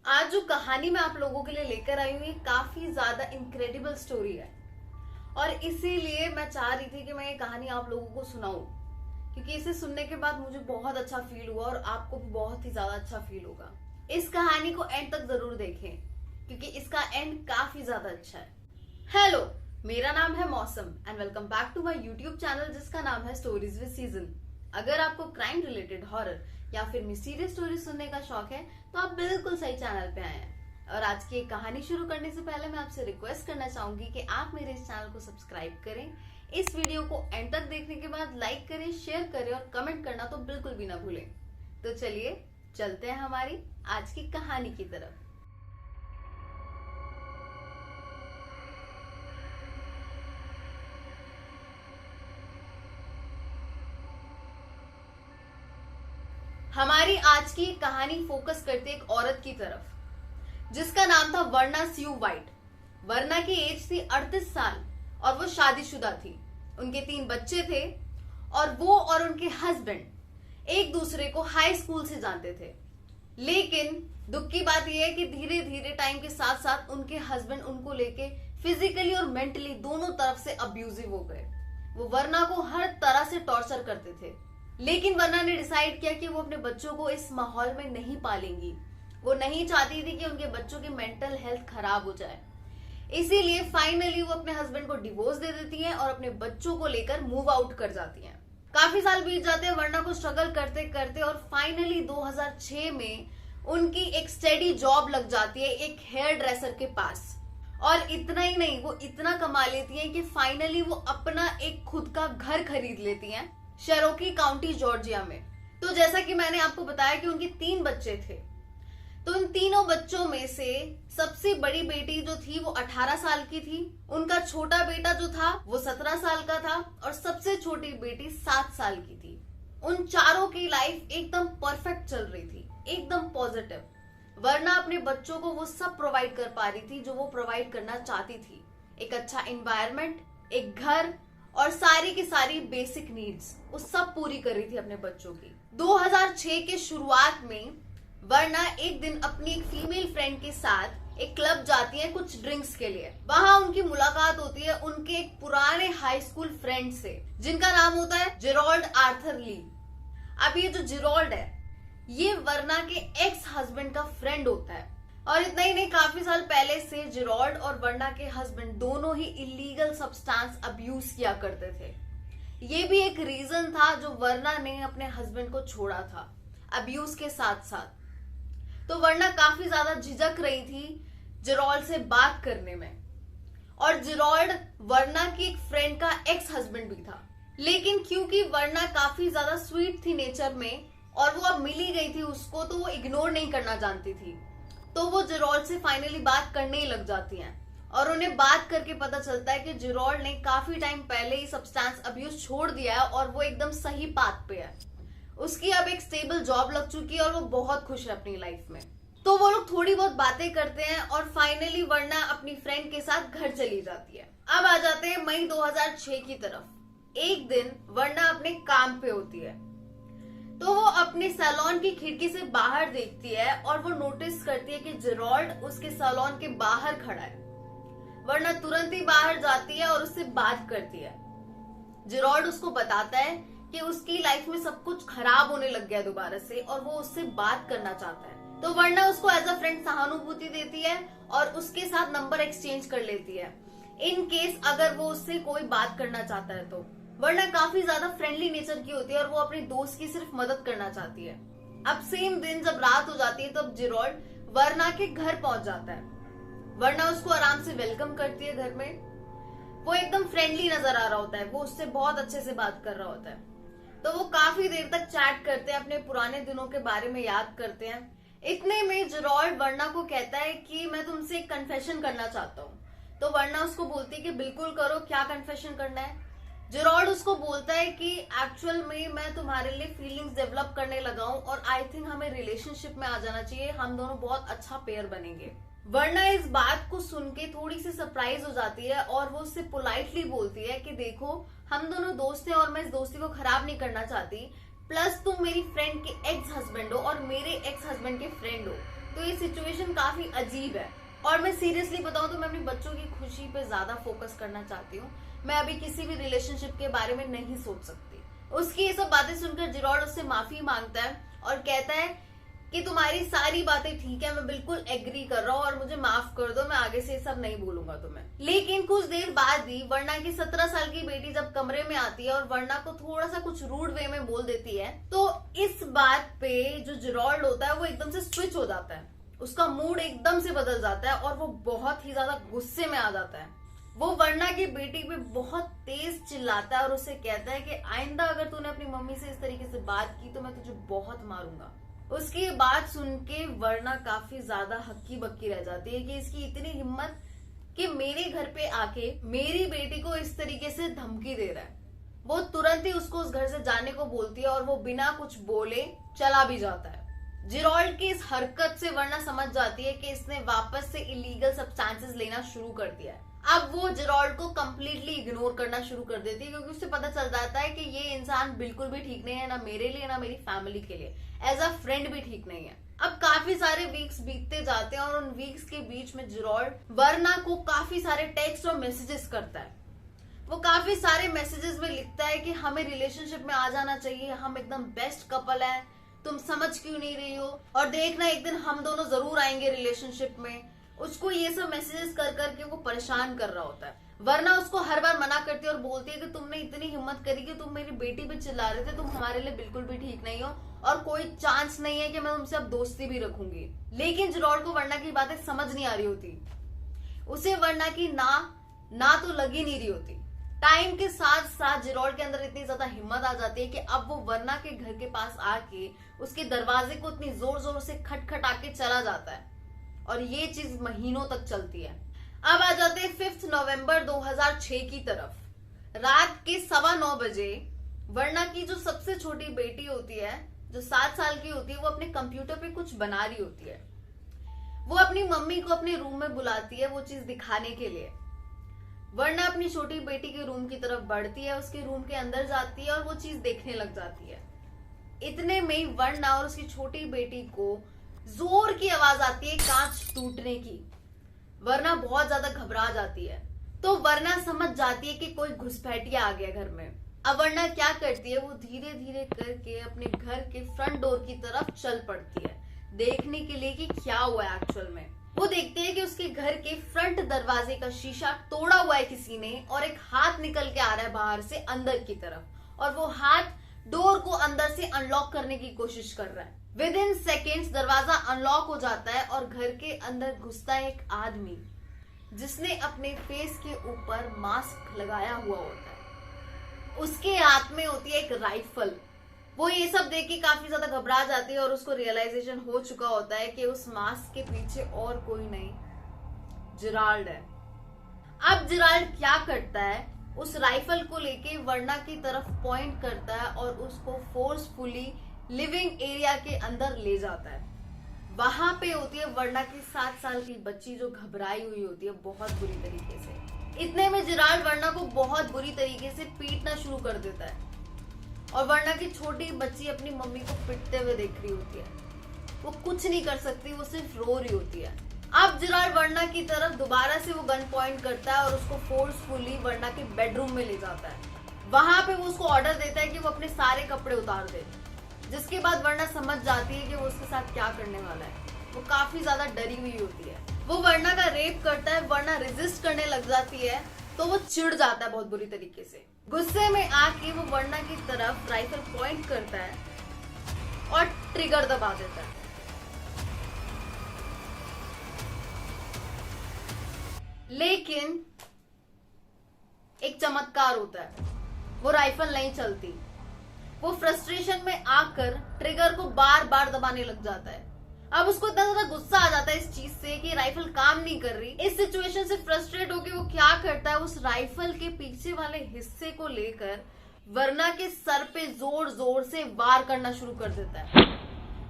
आज जो कहानी मैं आप लोगों के लिए लेकर आई हूँ ये काफी ज्यादा इनक्रेडिबल स्टोरी है और इसीलिए मैं चाह रही थी कि मैं ये कहानी आप लोगों को सुनाऊं, क्योंकि इसे सुनने के बाद मुझे बहुत अच्छा फील हुआ और आपको भी बहुत ही ज्यादा अच्छा फील होगा। इस कहानी को एंड तक जरूर देखें क्योंकि इसका एंड काफी ज्यादा अच्छा है। हेलो, मेरा नाम है Mausam and welcome back to my YouTube channel जिसका नाम है स्टोरीज विद सीजन। अगर आपको क्राइम रिलेटेड, हॉरर या फिर मिस्टीरियस स्टोरी सुनने का शौक है तो आप बिल्कुल सही चैनल पे आए हैं। और आज की एक कहानी शुरू करने से पहले मैं आपसे रिक्वेस्ट करना चाहूंगी कि आप मेरे इस चैनल को सब्सक्राइब करें, इस वीडियो को एंड तक देखने के बाद लाइक करें, शेयर करें और कमेंट करना तो बिल्कुल भी ना भूलें। तो चलिए चलते हैं हमारी आज की कहानी की तरफ। हमारी आज की कहानी फोकस करती है एक औरत की तरफ जिसका नाम था वर्ना स्यू वाइट। वर्ना की एज थी 38 साल और वो शादीशुदा थी। उनके 3 बच्चे थे और वो और उनके हस्बैंड एक दूसरे को हाई स्कूल से जानते थे। लेकिन दुख की बात यह है कि धीरे धीरे टाइम के साथ साथ उनके हस्बैंड उनको लेके फिजिकली और मेंटली दोनों तरफ से अब्यूजिव हो गए। वो वर्ना को हर तरह से टॉर्चर करते थे। लेकिन वर्ना ने डिसाइड किया कि वो अपने बच्चों को इस माहौल में नहीं पालेंगी। वो नहीं चाहती थी कि उनके बच्चों की मेंटल हेल्थ खराब हो जाए। इसीलिए फाइनली वो अपने हस्बैंड को डिवोर्स दे देती हैं और अपने बच्चों को लेकर मूव आउट कर जाती हैं। काफी साल बीत जाते हैं वर्ना को स्ट्रगल करते करते और फाइनली 2006 में उनकी एक स्टेडी जॉब लग जाती है एक हेयर ड्रेसर के पास। और इतना ही नहीं, वो इतना कमा लेती हैं कि फाइनली वो अपना एक खुद का घर खरीद लेती हैं शेरोकी काउंटी जॉर्जिया में। तो जैसा कि मैंने आपको बताया कि उनके 3 बच्चे थे, तो उन तीनों बच्चों में से सबसे बड़ी बेटी जो थी वो 18 साल की थी, उनका छोटा बेटा जो था वो 17 साल का था और सबसे छोटी बेटी 7 साल की थी। उन चारों की लाइफ एकदम परफेक्ट चल रही थी, एकदम पॉजिटिव। वरना अपने बच्चों को वो सब प्रोवाइड कर पा रही थी जो वो प्रोवाइड करना चाहती थी। एक अच्छा एनवायरनमेंट, एक घर और सारी की सारी बेसिक नीड्स वो सब पूरी कर रही थी अपने बच्चों की। 2006 के शुरुआत में वर्ना एक दिन अपनी एक फीमेल फ्रेंड के साथ एक क्लब जाती है कुछ ड्रिंक्स के लिए। वहां उनकी मुलाकात होती है उनके एक पुराने हाई स्कूल फ्रेंड से जिनका नाम होता है जेरोल्ड आर्थर ली। अब ये जो जेरोल्ड है ये वर्ना के एक्स हस्बैंड का फ्रेंड होता है। और इतना ही नहीं, काफी साल पहले से जेरोल्ड और वर्ना के हस्बैंड दोनों ही इलीगल सब्सटेंस अब्यूज किया करते थे। ये भी एक रीजन था जो वर्ना ने अपने हस्बैंड को छोड़ा था अब्यूज के साथ साथ। तो वर्ना काफी ज्यादा झिझक रही थी जेरोल्ड से बात करने में। और जेरोल्ड वर्ना की एक फ्रेंड का एक्स हस्बैंड भी था। लेकिन क्योंकि वर्ना काफी ज्यादा स्वीट थी नेचर में और वो अब मिली गई थी उसको, तो वो इग्नोर नहीं करना जानती थी। तो वो जेरोल्ड से फाइनली बात करने ही लग जाती हैं और उन्हें बात करके पता चलता है कि जेरोल्ड ने काफी टाइम पहले ही सब्सटेंस अब्यूज छोड़ दिया है और वो एकदम सही पाथ पे है। उसकी अब एक स्टेबल जॉब लग चुकी है और वो बहुत खुश है अपनी लाइफ में। तो वो लोग थोड़ी बहुत बातें करते हैं और फाइनली वर्ना अपनी फ्रेंड के साथ घर चली जाती है। अब आ जाते हैं मई 2006 की तरफ। एक दिन वर्ना अपने काम पे होती है तो वो अपने सैलून की खिड़की से बाहर देखती है और वो नोटिस करती है कि जेरोल्ड उसके सैलून के बाहर खड़ा है। वर्ना तुरंत ही बाहर जाती है और उससे बात करती है। जेरोल्ड उसको बताता है कि उसकी लाइफ में सब कुछ खराब होने लग गया दोबारा से और वो उससे बात करना चाहता है। तो वर्ना उसको एज अ फ्रेंड सहानुभूति देती है और उसके साथ नंबर एक्सचेंज कर लेती है इन केस अगर वो उससे कोई बात करना चाहता है। तो वर्ना काफी ज्यादा फ्रेंडली नेचर की होती है और वो अपने दोस्त की सिर्फ मदद करना चाहती है। अब सेम दिन जब रात हो जाती है तब जेरोल्ड वर्ना के घर पहुंच जाता है। वर्ना उसको आराम से वेलकम करती है घर में। वो एकदम फ्रेंडली नजर आ रहा होता है, वो उससे बहुत अच्छे से बात कर रहा होता है। तो वो काफी देर तक चैट करते हैं, अपने पुराने दिनों के बारे में याद करते हैं। इतने में जेरोल्ड वर्ना को कहता है कि मैं तुमसे एक कन्फेशन करना चाहता हूँ। तो वर्ना उसको बोलती है कि बिल्कुल करो, क्या कन्फेशन करना है। जेरोल्ड उसको बोलता है कि एक्चुअल में मैं तुम्हारे लिए फीलिंग्स डेवलप करने लगा हूं और आई थिंक हमें रिलेशनशिप में आ जाना चाहिए, हम दोनों बहुत अच्छा पेयर बनेंगे। वर्ना इस बात को सुन के थोड़ी सी सरप्राइज हो जाती है और वो उससे पोलाइटली बोलती है कि देखो हम दोनों दोस्त हैं और मैं इस दोस्ती को खराब नहीं करना चाहती, प्लस तुम मेरी फ्रेंड के एक्स हस्बैंड हो और मेरे एक्स हस्बैंड के फ्रेंड हो, तो ये सिचुएशन काफी अजीब है। और मैं सीरियसली बताऊं तो मैं अपने बच्चों की खुशी पे ज्यादा फोकस करना चाहती हूँ। मैं अभी किसी भी रिलेशनशिप के बारे में नहीं सोच सकती। उसकी ये सब बातें सुनकर जिरॉल्ड उससे माफी मांगता है और कहता है कि तुम्हारी सारी बातें ठीक है, मैं बिल्कुल एग्री कर रहा हूँ और मुझे माफ कर दो, मैं आगे से ये सब नहीं बोलूंगा तुम्हें। लेकिन कुछ देर बाद ही वर्ना की 17 साल की बेटी जब कमरे में आती है और वर्ना को थोड़ा सा कुछ रूड वे में बोल देती है, तो इस बात पे जो जिरॉल्ड होता है वो एकदम से स्विच हो जाता है। उसका मूड एकदम से बदल जाता है और वो बहुत ही ज्यादा गुस्से में आ जाता है। वो वर्ना की बेटी पे बहुत तेज चिल्लाता है और उसे कहता है कि आइंदा अगर तूने अपनी मम्मी से इस तरीके से बात की तो मैं तुझे बहुत मारूंगा। उसकी ये बात सुन के वर्ना काफी ज्यादा हक्की बक्की रह जाती है कि इसकी इतनी हिम्मत कि मेरे घर पे आके मेरी बेटी को इस तरीके से धमकी दे रहा है। वो तुरंत ही उसको उस घर से जाने को बोलती है और वो बिना कुछ बोले चला भी जाता है। जिरॉल्ड की इस हरकत से वर्ना समझ जाती है कि इसने वापस से इलीगल सब्सटेंसेस लेना शुरू कर दिया है। अब वो जिरॉल्ड को कंप्लीटली इग्नोर करना शुरू कर देती है क्योंकि उसे पता चल जाता है कि ये इंसान बिल्कुल भी ठीक नहीं है, ना मेरे लिए ना मेरी फैमिली के लिए, एज अ फ्रेंड भी ठीक नहीं है। अब काफी सारे वीक्स बीतते जाते हैं और उन वीक्स के बीच में जिरॉल्ड वर्ना को काफी सारे टेक्स्ट और मैसेजेस करता है। वो काफी सारे मैसेजेस में लिखता है कि हमें रिलेशनशिप में आ जाना चाहिए, हम एकदम बेस्ट कपल है, तुम समझ क्यों नहीं रही हो, और देखना एक दिन हम दोनों जरूर आएंगे रिलेशनशिप में। उसको ये सब मैसेजेस कर करके वो परेशान कर रहा होता है। वरना उसको हर बार मना करती है और बोलती है कि तुमने इतनी हिम्मत करी कि तुम मेरी बेटी पे चिल्ला रहे थे, तुम हमारे लिए बिल्कुल भी ठीक नहीं हो और कोई चांस नहीं है कि मैं तुमसे अब दोस्ती भी रखूंगी। लेकिन जिरॉल्ड को वर्ना की बातें समझ नहीं आ रही होती। उसे वर्ना की ना तो लगी नहीं रही होती। टाइम के साथ साथ जिरॉल्ड के अंदर इतनी ज्यादा हिम्मत आ जाती है कि अब वो वर्ना के घर के पास आके उसके दरवाजे को इतनी जोर जोर से खटखटा के चला जाता है और ये चीज महीनों तक चलती है। अब आ जाते हैं 5 नवंबर 2006 की तरफ। रात के 9:15 बजे वर्ना की जो सबसे छोटी बेटी होती है, जो 7 साल की होती है, वो अपने कंप्यूटर पे कुछ बना रही होती है। वो अपनी मम्मी को अपने रूम में बुलाती है वो चीज दिखाने के लिए। वर्ना अपनी छोटी बेटी के रूम की तरफ बढ़ती है, उसके रूम के अंदर जाती है और वो चीज देखने लग जाती है। इतने में वर्ना और उसकी छोटी बेटी को जोर की आवाज आती है कांच टूटने की। वर्ना बहुत ज्यादा घबरा जाती है, तो वर्ना समझ जाती है कि कोई घुसपैठिया आ गया घर में। अब वर्ना क्या करती है, वो धीरे धीरे करके अपने घर के फ्रंट डोर की तरफ चल पड़ती है देखने के लिए कि क्या हुआ है एक्चुअल में। वो देखती है कि उसके घर के फ्रंट दरवाजे का शीशा तोड़ा हुआ है किसी ने और एक हाथ निकल के आ रहा है बाहर से अंदर की तरफ, और वो हाथ डोर को अंदर से अनलॉक करने की कोशिश कर रहा है। विद इन सेकेंड्स दरवाजा अनलॉक हो जाता है और घर के अंदर घुसता है एक आदमी जिसने अपने फेस के ऊपर मास्क लगाया हुआ होता है। उसके हाथ में होती है एक राइफल। वो ये सब देख के काफी ज्यादा घबरा जाती है और उसको रियलाइजेशन हो चुका होता है कि उस मास्क के पीछे और कोई नहीं, जिरॉल्ड है। अब जिरॉल्ड क्या करता है, उस राइफल को लेके वर्ना की तरफ पॉइंट करता है और उसको फोर्सफुली लिविंग एरिया के अंदर ले जाता है। वहां पे होती है वर्ना की 7 साल की बच्ची जो घबराई हुई होती है बहुत बुरी तरीके से। इतने में जिरॉल्ड वर्ना को बहुत बुरी तरीके से पीटना शुरू कर देता है और वर्ना की छोटी बच्ची अपनी मम्मी को पिटते हुए देख रही होती है। वो कुछ नहीं कर सकती, वो सिर्फ रो रही होती है। अब जिरॉल्ड वर्ना की तरफ दोबारा से वो गन पॉइंट करता है और उसको फोर्सफुली वर्ना के बेडरूम में ले जाता है। वहां पे वो उसको ऑर्डर देता है कि वो अपने सारे कपड़े उतार दे, जिसके बाद वर्ना समझ जाती है कि वो उसके साथ क्या करने वाला है। वो काफी ज्यादा डरी हुई होती है। वो वर्ना का रेप करता है, वर्ना रेजिस्ट करने लग जाती है तो वो चिढ़ जाता है बहुत बुरी तरीके से। गुस्से में आके वो वर्ना की तरफ राइफल पॉइंट करता है और ट्रिगर दबा देता है। लेकिन एक चमत्कार होता है, वो राइफल नहीं चलती। वो फ्रस्ट्रेशन में आकर ट्रिगर को बार बार दबाने लग जाता है। अब उसको इतना ज्यादा गुस्सा आ जाता है इस चीज से कि राइफल काम नहीं कर रही। इस सिचुएशन से फ्रस्ट्रेट होकर वो क्या करता है, उस राइफल के पीछे वाले हिस्से को लेकर वर्ना के सर पे जोर जोर से वार करना शुरू कर देता है।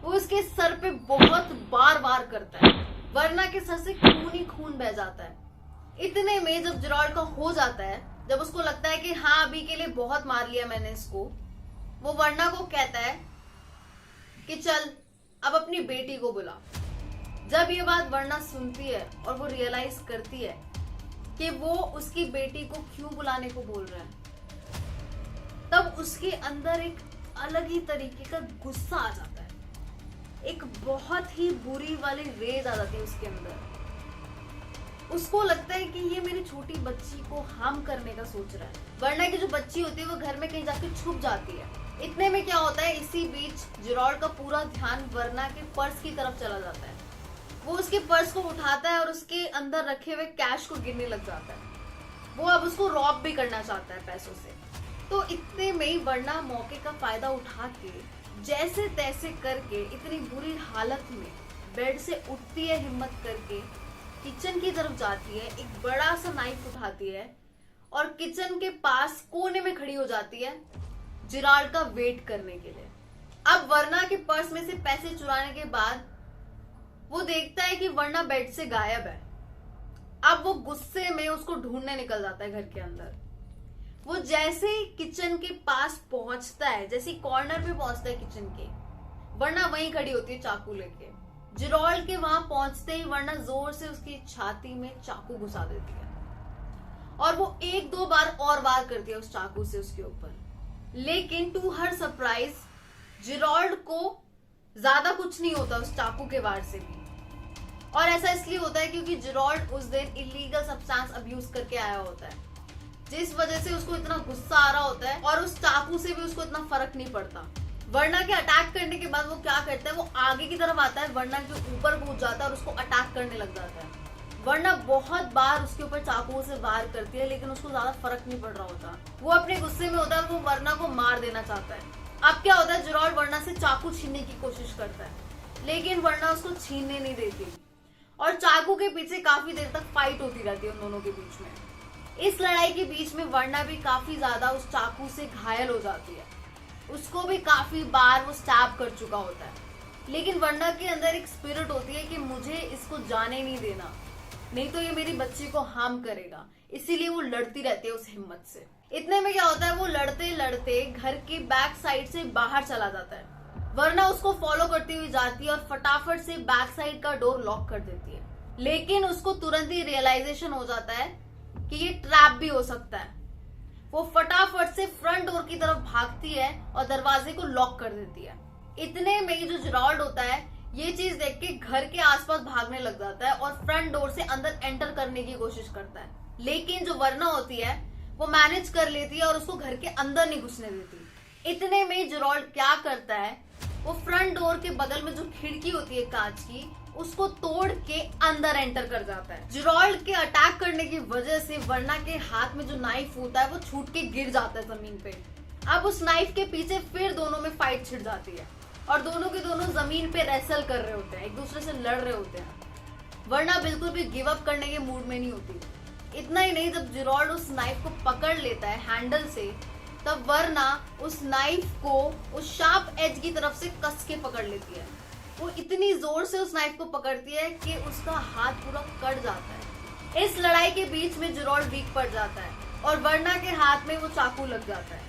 वो उसके सर पे बहुत बार वार करता है। वर्ना के सर से खून ही खून बह जाता है। इतने में जब जिरॉल्ड का हो जाता है, जब उसको लगता है कि हाँ अभी के लिए बहुत मार लिया मैंने इसको, वो वर्ना को कहता है कि चल अब अपनी बेटी को बुला। जब ये बात वर्णा सुनती है और वो रियलाइज करती है कि वो उसकी बेटी को क्यों बुलाने को बोल रहा है, तब उसके अंदर एक अलग ही तरीके का गुस्सा आ जाता है। एक बहुत ही बुरी वाली रेज आ जाती है उसके अंदर। उसको लगता है कि ये मेरी छोटी बच्ची को हार्म करने का सोच रहा है। वर्णा की जो बच्ची होती है वो घर में कहीं जाके छुप जाती है। इतने में क्या होता है, इसी बीच जिरॉल्ड का पूरा ध्यान वर्णा के पर्स की तरफ चला जाता है। वो उसके पर्स को उठाता है और उसके अंदर रखे हुए कैश को गिनने लग जाता है। वो अब उसको रॉब भी करना चाहता है पैसों से। तो इतने में ही वर्णा मौके का फायदा उठा के जैसे तैसे करके इतनी बुरी हालत में बेड से उठती है, हिम्मत करके किचन की तरफ जाती है, एक बड़ा सा नाइफ उठाती है और किचन के पास कोने में खड़ी हो जाती है जिरॉल्ड का वेट करने के लिए। अब वर्णा के पर्स में से पैसे चुराने के बाद वो देखता है कि वर्णा बेड से गायब है। अब वो गुस्से में उसको ढूंढने निकल जाता है घर के अंदर। वो जैसे ही किचन के पास पहुंचता है, जैसे कॉर्नर पे पहुंचता है किचन के, वर्णा वहीं खड़ी होती है चाकू लेके। जिरॉल्ड के वहां पहुंचते ही वर्णा जोर से उसकी छाती में चाकू घुसा देती है और वो 1-2 बार और वार करती है उस चाकू से उसके ऊपर। लेकिन टू हर सरप्राइज जिरॉल्ड को ज्यादा कुछ नहीं होता उस चाकू के वार से भी। और ऐसा इसलिए होता है क्योंकि जिरॉल्ड उस दिन इलीगल सब्सटेंस अब्यूज करके आया होता है, जिस वजह से उसको इतना गुस्सा आ रहा होता है और उस चाकू से भी उसको इतना फर्क नहीं पड़ता। वर्णा के अटैक करने के बाद वो क्या करता है, वो आगे की तरफ आता है, वर्णा के ऊपर कूद जाता है और उसको अटैक करने लग जाता है। वर्णा बहुत बार उसके ऊपर चाकुओं से वार करती है लेकिन उसको ज्यादा फर्क नहीं पड़ रहा होता। वो अपने गुस्से में होता है, वो वर्णा को मार देना चाहता है। अब क्या होता है, जिरॉल्ड वर्णा से चाकू छीनने की कोशिश करता है लेकिन वर्णा उसको छीनने नहीं देती और चाकू के पीछे काफी देर तक फाइट होती रहती है उन दोनों के बीच में। इस लड़ाई के बीच में वर्णा भी काफी ज्यादा उस चाकू से घायल हो जाती है। उसको भी काफी बार वो स्टैब कर चुका होता है, लेकिन वर्णा के अंदर एक स्पिरिट होती है कि मुझे इसको जाने नहीं देना, नहीं तो ये मेरी बच्ची को हार्म करेगा। इसीलिए वो लड़ती रहती है उस हिम्मत से। इतने में क्या होता है, वो लड़ते लड़ते घर के बैक साइड से बाहर चला जाता है। वर्णा उसको फॉलो करती हुई जाती है और फटाफट से बैक साइड का डोर लॉक कर देती है। लेकिन उसको तुरंत ही रियलाइजेशन हो जाता है कि ये ट्रैप भी हो सकता है। वो फटाफट से फ्रंट डोर की तरफ भागती है और दरवाजे को लॉक कर देती है। इतने में जो जिरॉल्ड होता है ये चीज देख के घर के आसपास भागने लग जाता है और फ्रंट डोर से अंदर एंटर करने की कोशिश करता है। लेकिन जो वर्णा होती है वो मैनेज कर लेती है और उसको घर के अंदर नहीं घुसने देती। इतने में जिरॉल्ड क्या करता है, वो फ्रंट डोर के बगल में जो खिड़की होती है कांच की, उसको तोड़ के अंदर एंटर कर जाता है। जिरॉल्ड के अटैक करने की वजह से वर्णा के हाथ में जो नाइफ होता है वो छूट के गिर जाता है जमीन पे। अब उस नाइफ के पीछे फिर दोनों में फाइट छिड़ जाती है और दोनों के दोनों जमीन पे रेसल कर रहे होते हैं, एक दूसरे से लड़ रहे होते हैं। वर्णा बिल्कुल भी गिव अप करने के मूड में नहीं होती। इतना ही नहीं, जब जिरॉल्ड उस नाइफ को पकड़ लेता है हैंडल से, तब वर्णा उस नाइफ को उस शार्प एज की तरफ से कस के पकड़ लेती है। वो इतनी जोर से उस नाइफ को पकड़ती है कि उसका हाथ पूरा कट जाता है। इस लड़ाई के बीच में जिरॉल्ड वीक पड़ जाता है और वर्णा के हाथ में वो चाकू लग जाता है,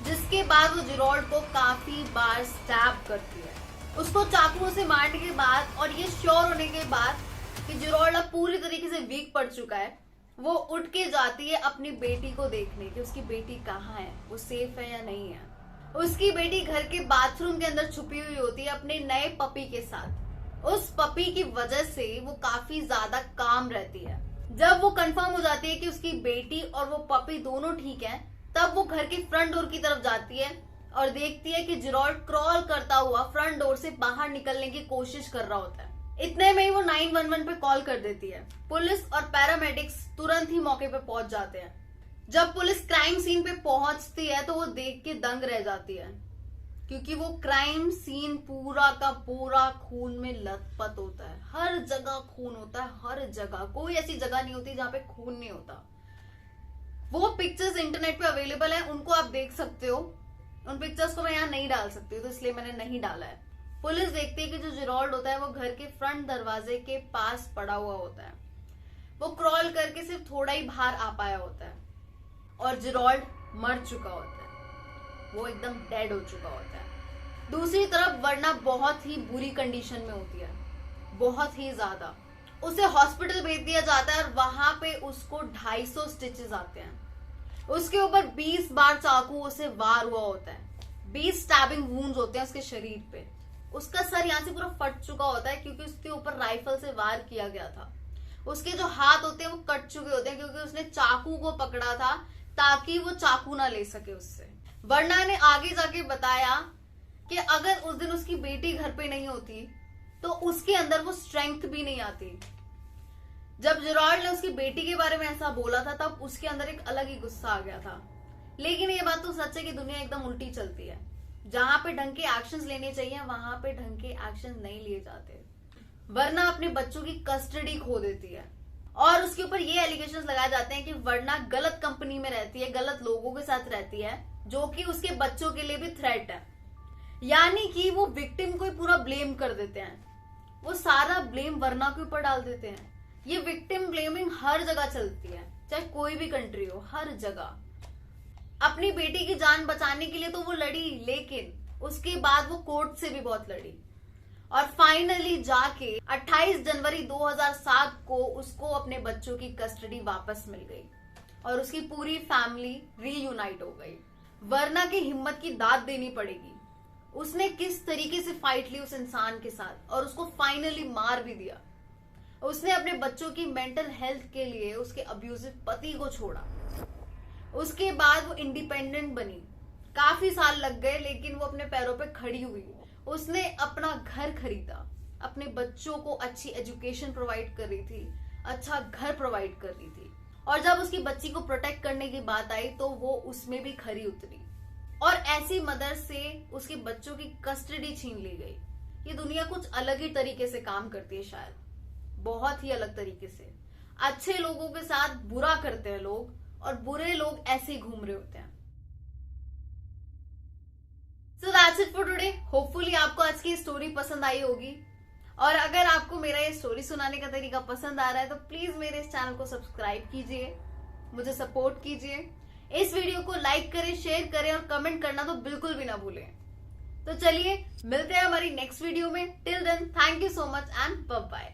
जिसके बाद वो जिरॉल्ड को काफी बार स्टैब करती है। उसको चाकुओं से मारने के बाद और ये श्योर होने के बाद कि जिरॉल्ड अब पूरी तरीके से वीक पड़ चुका है, वो उठ के जाती है अपनी बेटी को देखने कि उसकी बेटी कहाँ है, वो सेफ है या नहीं है। उसकी बेटी घर के बाथरूम के अंदर छुपी हुई होती है अपने नए पपी के साथ। उस पपी की वजह से वो काफी ज्यादा काम रहती है। जब वो कंफर्म हो जाती है कि उसकी बेटी और वो पपी दोनों ठीक है, तब वो घर के फ्रंट डोर की तरफ जाती है और देखती है कि जिरॉल्ड क्रॉल करता हुआ फ्रंट डोर से बाहर निकलने की कोशिश कर रहा होता है। इतने में ही वो 911 पे कॉल कर देती है। पुलिस और पैरामेडिक्स तुरंत ही मौके पे पहुंच जाते हैं। जब पुलिस क्राइम सीन पे पहुंचती है तो वो देख के दंग रह जाती है, क्योंकि वो क्राइम सीन पूरा का पूरा खून में लथपथ होता है। हर जगह खून होता है, हर जगह। कोई ऐसी जगह नहीं होती जहाँ पे खून नहीं होता। वो पिक्चर्स इंटरनेट पे अवेलेबल है, उनको आप देख सकते हो। उन पिक्चर्स को मैं यहाँ नहीं डाल सकती हूँ, तो इसलिए मैंने नहीं डाला है। पुलिस देखती है कि जो जिरॉल्ड होता है वो घर के फ्रंट दरवाजे के पास पड़ा हुआ होता है। वो क्रॉल करके सिर्फ थोड़ा ही बाहर आ पाया होता है और जिरॉल्ड मर चुका होता है। वो एकदम डेड हो चुका होता है। दूसरी तरफ वर्णा बहुत ही बुरी कंडीशन में होती है। बहुत ही ज्यादा। उसे हॉस्पिटल भेज दिया जाता है और वहां पे उसको 250 स्टिचेस आते हैं। उसके ऊपर 20 बार चाकू से वार हुआ होता है, 20 स्टैबिंग वुंड्स होते हैं उसके शरीर पे। उसका सर यहाँ से पूरा फट चुका होता है क्योंकि उसके ऊपर राइफल से वार किया गया था। उसके जो हाथ होते हैं वो कट चुके होते हैं क्योंकि उसने चाकू को पकड़ा था ताकि वो चाकू ना ले सके उससे। वर्ना ने आगे जाके बताया कि अगर उस दिन उसकी बेटी घर पे नहीं होती तो उसके अंदर वो स्ट्रेंथ भी नहीं आती। जब जेराल्ड ने उसकी बेटी के बारे में ऐसा बोला था तब उसके अंदर एक अलग ही गुस्सा आ गया था। लेकिन ये बात तो सच है कि दुनिया एकदम उल्टी चलती है। जहां पे ढंग के एक्शंस लेने चाहिए वहां पे ढंग के एक्शंस नहीं लिए जाते। वर्ना अपने बच्चों की कस्टडी खो देती है और उसके ऊपर ये एलिगेशंस लगाए जाते हैं कि वर्ना गलत कंपनी में रहती है, गलत लोगों के साथ रहती है, जो कि उसके बच्चों के लिए भी थ्रेट है। यानी कि वो विक्टिम को ही पूरा ब्लेम कर देते हैं, वो सारा ब्लेम वर्ना के ऊपर डाल देते हैं। ये विक्टिम ब्लेमिंग हर जगह चलती है, चाहे कोई भी कंट्री हो, हर जगह। अपनी बेटी की जान बचाने के लिए तो वो लड़ी, लेकिन उसके बाद वो कोर्ट से भी बहुत लड़ी और फाइनली जाके 28 जनवरी 2007 को उसको अपने बच्चों की कस्टडी वापस मिल गई और उसकी पूरी फैमिली रीयूनाइट हो गई। वर्ना की हिम्मत की दाद देनी पड़ेगी। उसने किस तरीके से फाइट ली उस इंसान के साथ और उसको फाइनली मार भी दिया। उसने अपने बच्चों की मेंटल हेल्थ के लिए उसके अब्यूजिव पति को छोड़ा। उसके बाद वो इंडिपेंडेंट बनी। काफी साल लग गए लेकिन वो अपने पैरों पे खड़ी हुई। उसने अपना घर खरीदा, अपने बच्चों को अच्छी एजुकेशन प्रोवाइड कर रही थी, अच्छा घर प्रोवाइड कर रही थी। और जब उसकी बच्ची को प्रोटेक्ट करने की बात आई तो वो उसमें भी खरी उतरी और ऐसी मदर से उसके बच्चों की कस्टडी छीन ली गई। ये दुनिया कुछ अलग ही तरीके से काम करती है, शायद बहुत ही अलग तरीके से। अच्छे लोगों के साथ बुरा करते हैं लोग और बुरे लोग ऐसे ही घूम रहे होते हैं। So that's it for today. Hopefully आपको आज की स्टोरी पसंद आई होगी और अगर आपको मेरा ये स्टोरी सुनाने का तरीका पसंद आ रहा है तो प्लीज मेरे इस चैनल को सब्सक्राइब कीजिए, मुझे सपोर्ट कीजिए। इस वीडियो को लाइक करें, शेयर करें और कमेंट करना तो बिल्कुल भी ना भूलें। तो चलिए मिलते हैं हमारी नेक्स्ट वीडियो में। Till then thank you so much and bye bye.